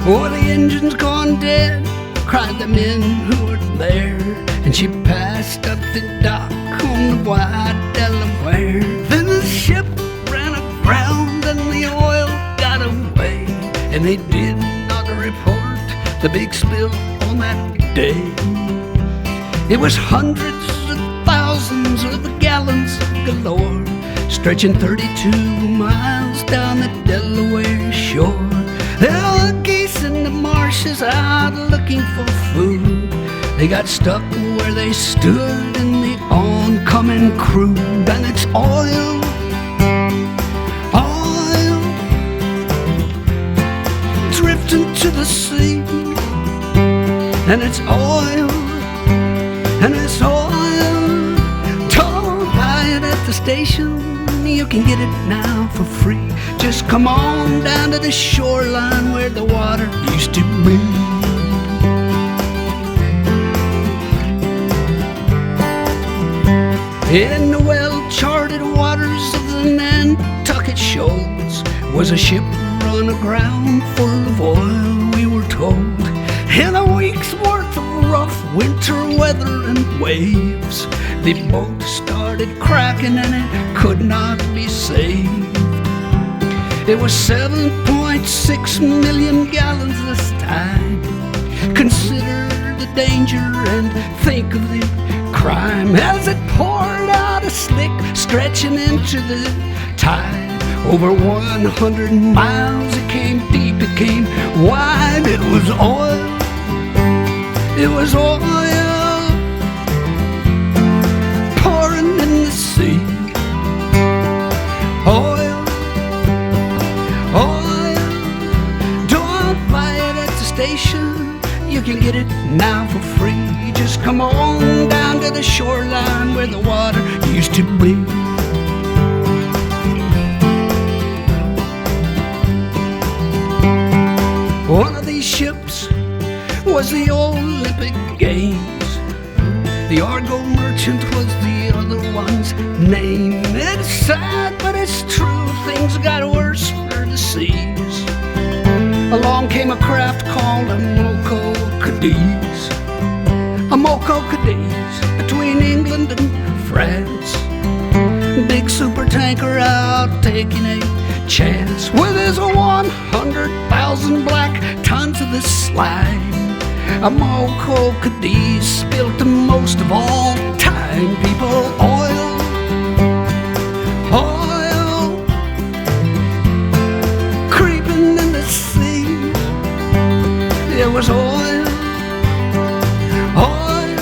Oh, the engine's gone dead, cried the men who were there. And she passed up the dock on the wide Delaware. Then the ship ran aground and the oil got away. And they did not report the big spill on that day. It was hundreds of thousands of gallons galore, stretching 32 miles down the Delaware shore. There were geese in the marshes out looking for food. They got stuck where they stood in the oncoming crude. And it's oil, oil, drifting to the sea. And it's oil, and it's oil. Don't buy it at the station, you can get it now for free. Just come on down to the shoreline where the water used to be. In the well-charted waters of the Nantucket shoals was a ship run aground full of oil, we were told. In a week's worth of rough winter weather and waves, the boat started cracking and it could not be saved. It was 7.6 million gallons this time. Consider the danger and think of the crime as it poured out a slick, stretching into the tide. Over 100 miles, it came deep, it came wide. It was oil, it was oil, pouring in the sea. Oil, oil, don't buy it at the station, you can get it now for free. Just come on down to the shoreline where the water used to be. One of these ships was the Olympic Games. The Argo Merchant was the other one's name. It's sad, but it's true, things got worse for the seas. Along came a craft called a Moco Cadiz. A Moco Cadiz between England and France. Big super tanker out taking a chance with his 100,000 black tons of the slime. A Moco Cadiz spilled the most of all time. People, oil, oil, creeping in the sea. It was oil, oil.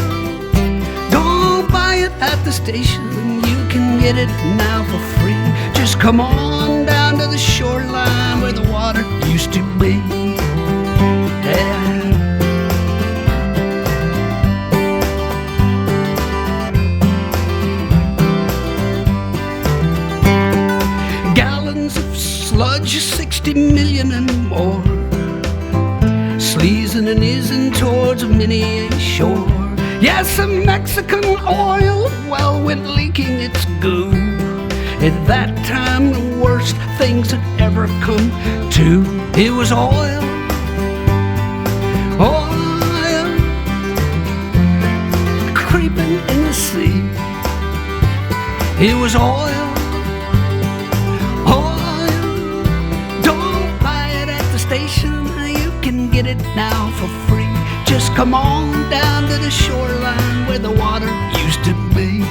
Don't buy it at the station, you can get it now for free. Just come on down to the shoreline where the water used to be. Yeah. Gallons of sludge, 60 million and more, sleazing and ising towards many a shore. Yes, a Mexican oil well went leaking its goo. At that time, the worst things had ever come to. It was oil, oil, creeping in the sea. It was oil, oil. Don't buy it at the station, you can get it now for free. Just come on down to the shoreline where the water used to be.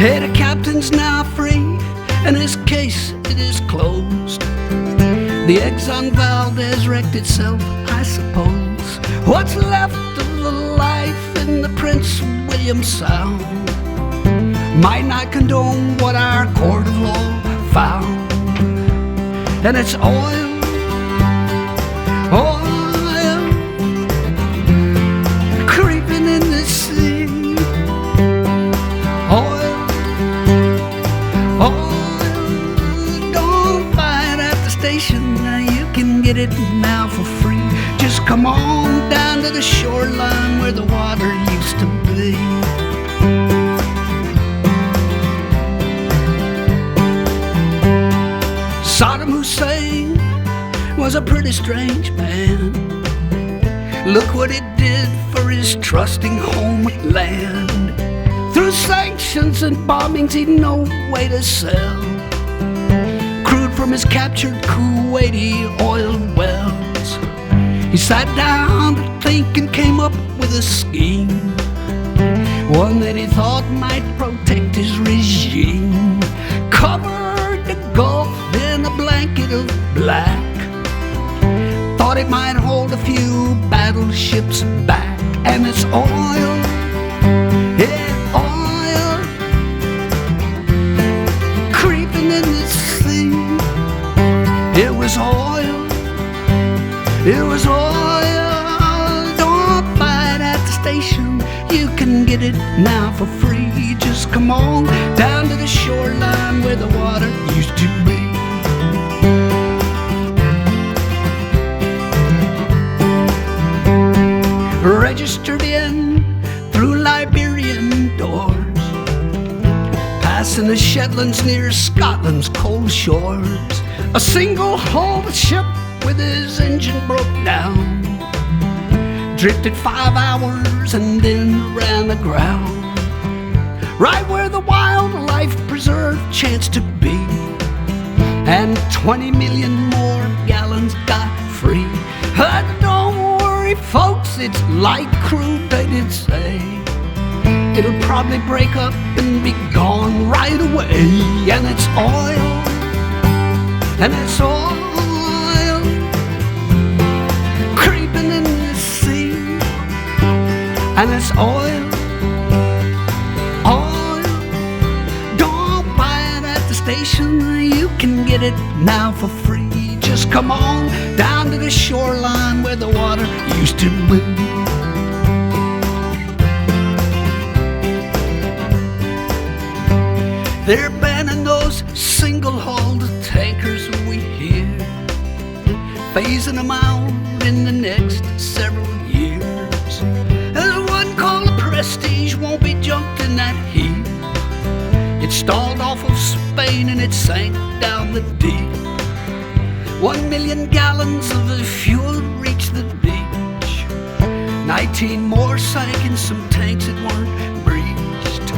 Hey, the captain's now free, and his case, it is closed. The Exxon Valdez wrecked itself, I suppose. What's left of the life in the Prince William Sound might not condone what our court of law found. And it's oil, oil, creeping in the sea. Oil, oil, don't buy it at the station, you can get it now for free. Just come on down to the shoreline where the water used to be. was a pretty strange man. Look what it did for his trusting homeland. Through sanctions and bombings he'd no way to sell crude from his captured Kuwaiti oil wells. He sat down to think and came up with a scheme, one that he thought might protect his regime. Covered the Gulf in a blanket of black, thought it might hold a few battleships back. And it's oil, yeah, oil, creeping in the sea. It was oil, it was oil. Don't buy it at the station, you can get it now for free. Just come on down to the shoreline where the water used to be. Registered in through Liberian doors, passing the Shetlands near Scotland's cold shores. A single-hulled ship with his engine broke down, drifted 5 hours and then ran aground, right where the wildlife preserve chanced to be, and 20 million more gallons got free. Don't worry, folks, it's light crude, they did say. It'll probably break up and be gone right away. And it's oil, and it's oil, creeping in the sea. And it's oil, oil. Don't buy it at the station, you can get it now for free. Just come on down to the shoreline where the water used to be. They're banning those single-hulled tankers we hear, phasing them out in the next several years. There's one called the Prestige, won't be junked in that heat. It stalled off of Spain and it sank down the deep. 1 million gallons of the fuel reached the beach. 19 more sank in some tanks that weren't breached.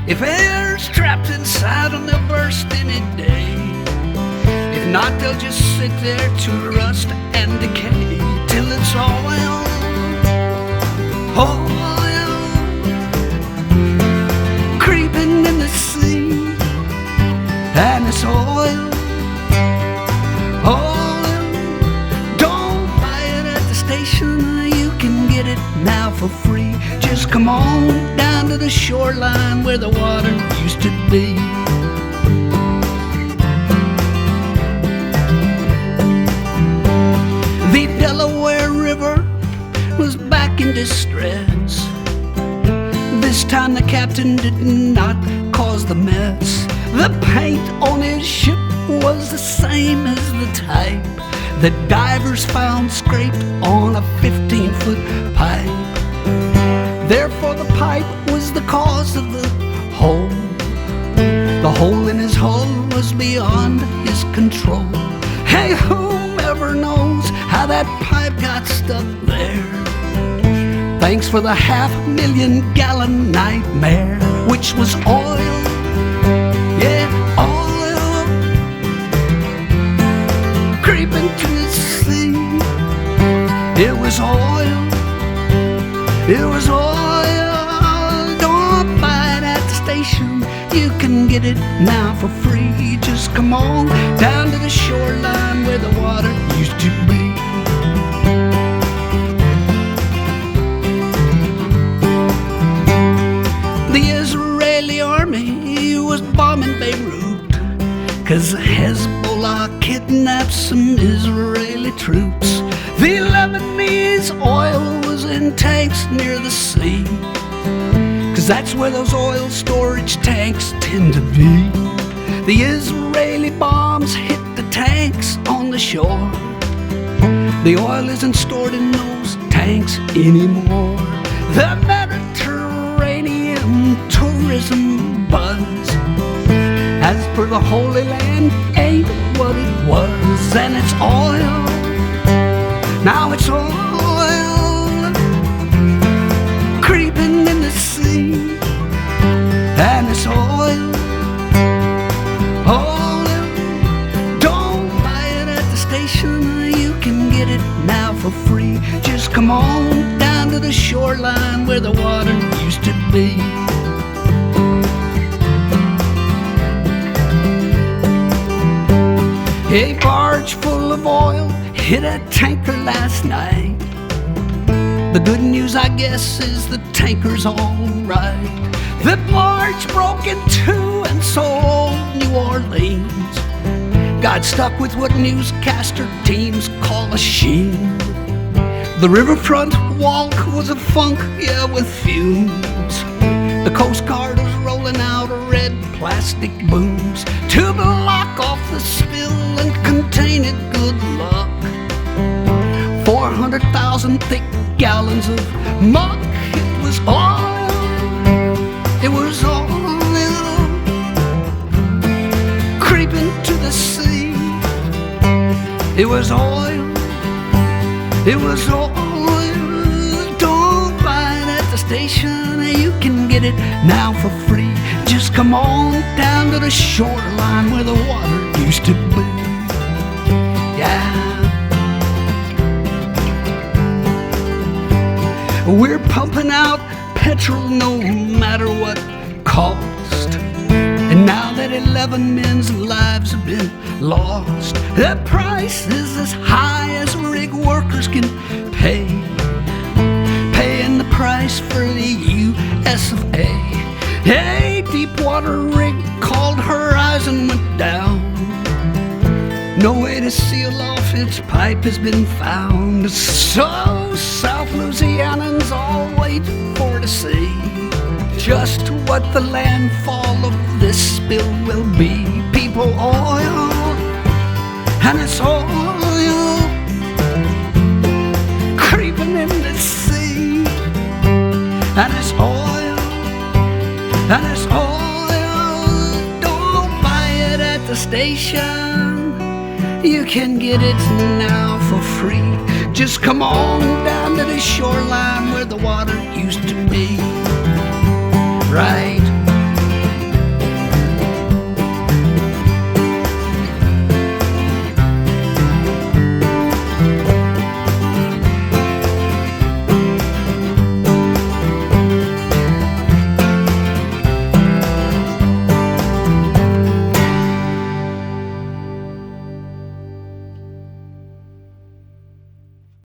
If air's trapped inside them, they'll burst any day. If not, they'll just sit there to rust and decay till it's oil, oil, creeping in the sea. And it's oil, oil. Don't buy it at the station, you can get it now for free. Just come on down to the shoreline where the water used to be. The Delaware River was back in distress. This time the captain did not cause the mess. The paint on his ship was the same as the type that divers found scraped on a 15-foot pipe. Therefore the pipe was the cause of the hole. The hole in his hull was beyond his control. Hey, whomever knows how that pipe got stuck there? Thanks for the 500,000 gallon nightmare, which was oil, yeah, oil, creeping to the sea. It was oil, it was oil. Don't buy it at the station, you can get it now for free. Just come on down to the shoreline where the water used to be. The Israeli army was bombing Beirut 'cause Hezbollah kidnapped some Israeli troops. The Lebanese oil was in tanks near the sea, 'cause that's where those oil storage tanks tend to be. The Israeli bombs hit the tanks on the shore. The oil isn't stored in those tanks anymore. The Mediterranean tourism buzz, as per the Holy Land, ain't what it was. And it's oil, Now it's oil creeping in the sea, and it's oil, oil. Don't buy it at the station, you can get it now for free. Just come on down to the shoreline where the water used to be. A barge full of oil hit a tanker last night. The good news, I guess, is the tanker's all right. The barge broke in two, and so old New Orleans got stuck with what newscaster teams call a sheen. The riverfront walk was a funk, yeah, with fumes. The Coast Guard was rolling out red plastic booms to block off the spill and contain it, good luck. 400,000 thick gallons of muck. It was oil, it was oil creeping to the sea. It was oil, it was oil. Don't buy it at the station, you can get it now for free. Just come on down to the shoreline where the water used to be. Yeah. We're pumping out petrol no matter what cost. And now that 11 men's lives have been lost, the price is as high as rig workers can pay. Paying the price for the US of A. A deep water rig called Horizon went down. No way to seal off its pipe has been found. So South Louisianans all wait for to see just what the landfall of this spill will be. People, oil, and it's oil creeping in the sea, and it's oil, and it's oil. Don't buy it at the station, you can get it now for free. Just come on down to the shoreline where the water used to be. Right.